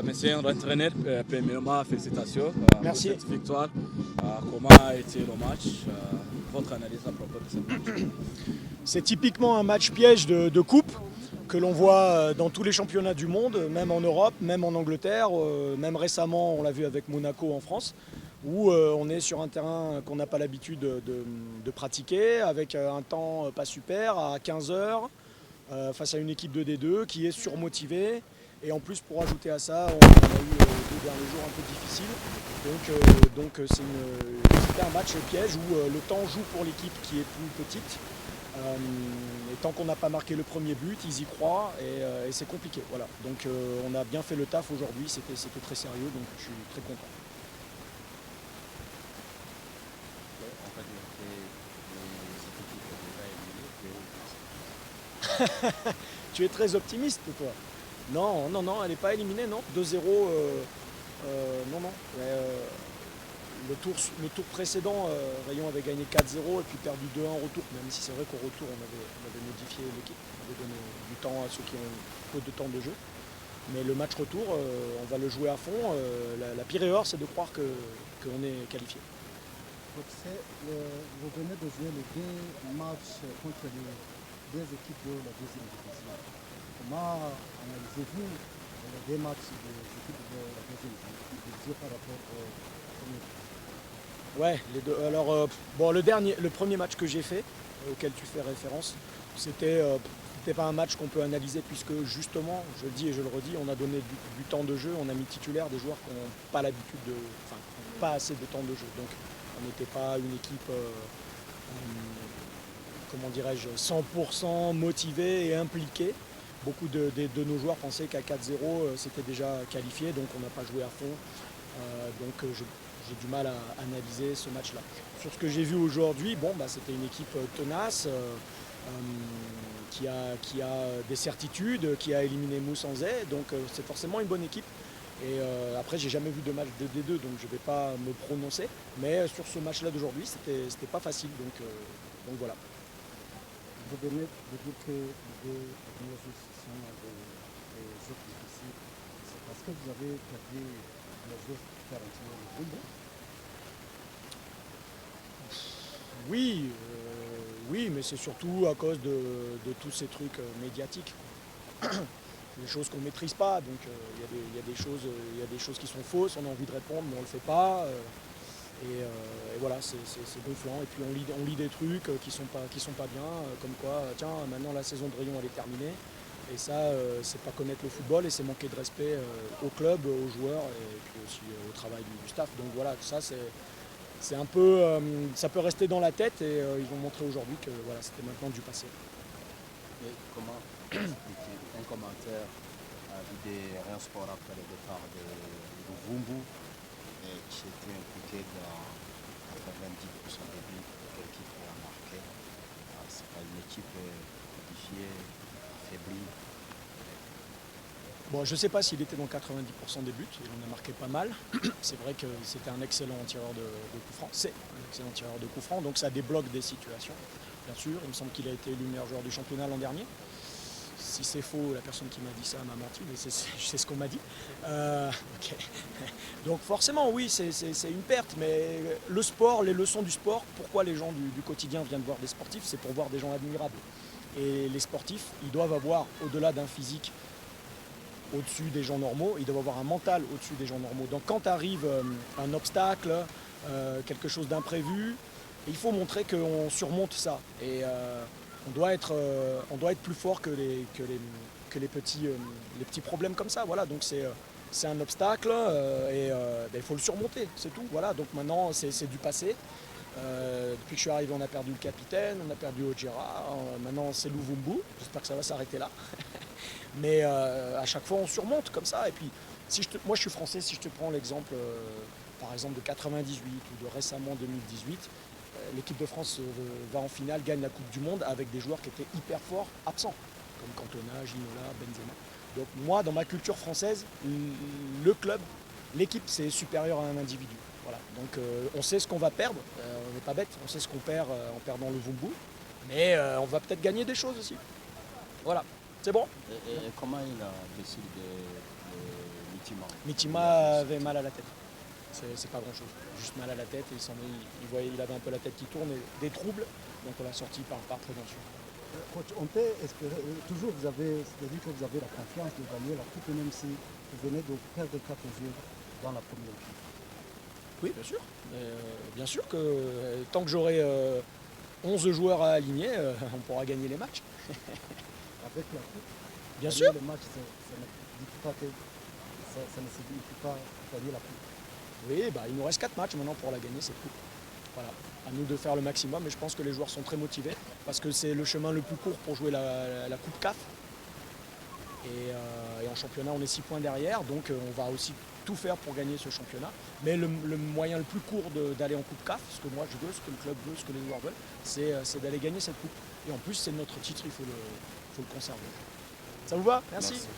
Monsieur l'entraîneur, premièrement, félicitations pour Merci. cette victoire. Comment a été le match? Votre analyse à propos de ce match? C'est typiquement un match piège de coupe que l'on voit dans tous les championnats du monde, même en Europe, même en Angleterre, même récemment on l'a vu avec Monaco en France, où on est sur un terrain qu'on n'a pas l'habitude de pratiquer, avec un temps pas super, à 15 heures, face à une équipe de D2 qui est surmotivée. Et en plus, pour ajouter à ça, on a eu 2 derniers jours un peu difficiles. C'était un match piège où le temps joue pour l'équipe qui est plus petite. Et tant qu'on n'a pas marqué le premier but, ils y croient et c'est compliqué. Voilà. Donc on a bien fait le taf aujourd'hui, c'était très sérieux, donc je suis très content. On va dire que les équipes déjà éliminées, Tu es très optimiste, toi. Non, non, non, elle n'est pas éliminée, non. 2-0, non, non. Le tour précédent, Rayon avait gagné 4-0 et puis perdu 2-1 en retour, même si c'est vrai qu'au retour, on avait modifié l'équipe, on avait donné du temps à ceux qui ont peu de temps de jeu. Mais le match retour, on va le jouer à fond. La pire erreur, c'est de croire qu'on est qualifié. Donc vous venez de jouer les 2 matchs contre les 2 équipes de la deuxième division. Comment analysez-vous les 2 matchs des équipes de la deuxième division par rapport au premier? Ouais, les deux. Alors, le premier match que j'ai fait, auquel tu fais référence, c'était pas un match qu'on peut analyser puisque justement, je le dis et je le redis, on a donné du temps de jeu, on a mis titulaire des joueurs qui n'ont pas l'habitude enfin, qui n'ont pas assez de temps de jeu. Donc, on n'était pas une équipe, comment dirais-je, 100% motivée et impliquée. Beaucoup de nos joueurs pensaient qu'à 4-0, c'était déjà qualifié, donc on n'a pas joué à fond. J'ai du mal à analyser ce match-là. Sur ce que j'ai vu aujourd'hui, c'était une équipe tenace qui a des certitudes, qui a éliminé Mousse en Zay, donc c'est forcément une bonne équipe. Et après, j'ai jamais vu de match de D2, donc je ne vais pas me prononcer. Mais sur ce match-là d'aujourd'hui, c'était pas facile, donc voilà. Vous venez de dire que les 2 jours sont des jours difficiles. C'est parce que vous avez perdu les jours 41 au Congo. Oui, oui, mais c'est surtout à cause de tous ces trucs médiatiques. Des choses qu'on ne maîtrise pas, donc il y a des choses qui sont fausses, on a envie de répondre, mais on ne le fait pas. Et voilà, c'est gonflant. Et puis on lit des trucs qui sont pas bien, comme quoi, tiens, maintenant la saison de Rayon elle est terminée. Et ça, c'est pas connaître le football et c'est manquer de respect au club, aux joueurs et puis aussi au travail du staff. Donc voilà, ça c'est un peu, ça peut rester dans la tête et ils ont montré aujourd'hui que voilà, c'était maintenant du passé. Et comment expliquer un commentaire de Rayon Sport après le départ de Luvumbu qui était impliqué dans 90% des buts que l'équipe a marqué. C'est pas une équipe codifiée, affaiblie. Bon, je ne sais pas s'il était dans 90% des buts, il en a marqué pas mal. C'est vrai que c'était un excellent tireur de coup franc. C'est un excellent tireur de coup franc, donc ça débloque des situations, bien sûr. Il me semble qu'il a été élu meilleur joueur du championnat l'an dernier. Si c'est faux, la personne qui m'a dit ça m'a menti, mais c'est ce qu'on m'a dit. Okay. Donc forcément, oui, c'est une perte, mais le sport, les leçons du sport, pourquoi les gens du quotidien viennent voir des sportifs, c'est pour voir des gens admirables. Et les sportifs, ils doivent avoir, au-delà d'un physique au-dessus des gens normaux, ils doivent avoir un mental au-dessus des gens normaux. Donc quand arrive un obstacle, quelque chose d'imprévu, il faut montrer qu'on surmonte ça. Et on doit être plus fort que les petits problèmes comme ça. Voilà, donc c'est un obstacle et il faut le surmonter, c'est tout. Voilà, donc maintenant c'est du passé. Depuis que je suis arrivé, on a perdu le capitaine, on a perdu Ojera, maintenant c'est Luvumbu, j'espère que ça va s'arrêter là. Mais à chaque fois on surmonte comme ça. Et puis moi je suis français, si je te prends l'exemple par exemple de 98 ou de récemment 2018, l'équipe de France va en finale, gagne la Coupe du Monde avec des joueurs qui étaient hyper forts, absents, comme Cantona, Ginola, Benzema. Donc moi dans ma culture française, le club, l'équipe c'est supérieur à un individu. Voilà. Donc on sait ce qu'on va perdre, on n'est pas bête, on sait ce qu'on perd en perdant le Vumbu, mais on va peut-être gagner des choses aussi. Voilà, c'est bon. Et comment il a décidé de Mitima. Mitima avait mal à la tête. C'est pas grand chose. Juste mal à la tête et il voyait, il avait un peu la tête qui tourne et des troubles. Donc on l'a sorti par prévention. Coach, on peut espérer, toujours vous avez, c'est-à-dire que vous avez la confiance de gagner la coupe, même si vous venez de perdre 4 jeux dans la première équipe. Oui, bien sûr. Bien sûr que tant que j'aurai 11 joueurs à aligner, on pourra gagner les matchs. Avec la coupe, Bien gagner sûr. le match, ça ne signifie pas que ça ne signifie pas gagner la coupe. Oui, bah, il nous reste 4 matchs maintenant pour la gagner cette coupe. Voilà. À nous de faire le maximum et je pense que les joueurs sont très motivés parce que c'est le chemin le plus court pour jouer la Coupe CAF. Et en championnat, on est 6 points derrière, donc on va aussi tout faire pour gagner ce championnat. Mais le moyen le plus court d'aller en Coupe CAF, ce que moi je veux, ce que le club veut, ce que les joueurs veulent, c'est d'aller gagner cette coupe. Et en plus, c'est notre titre, il faut le conserver. Ça vous va? Merci. Merci.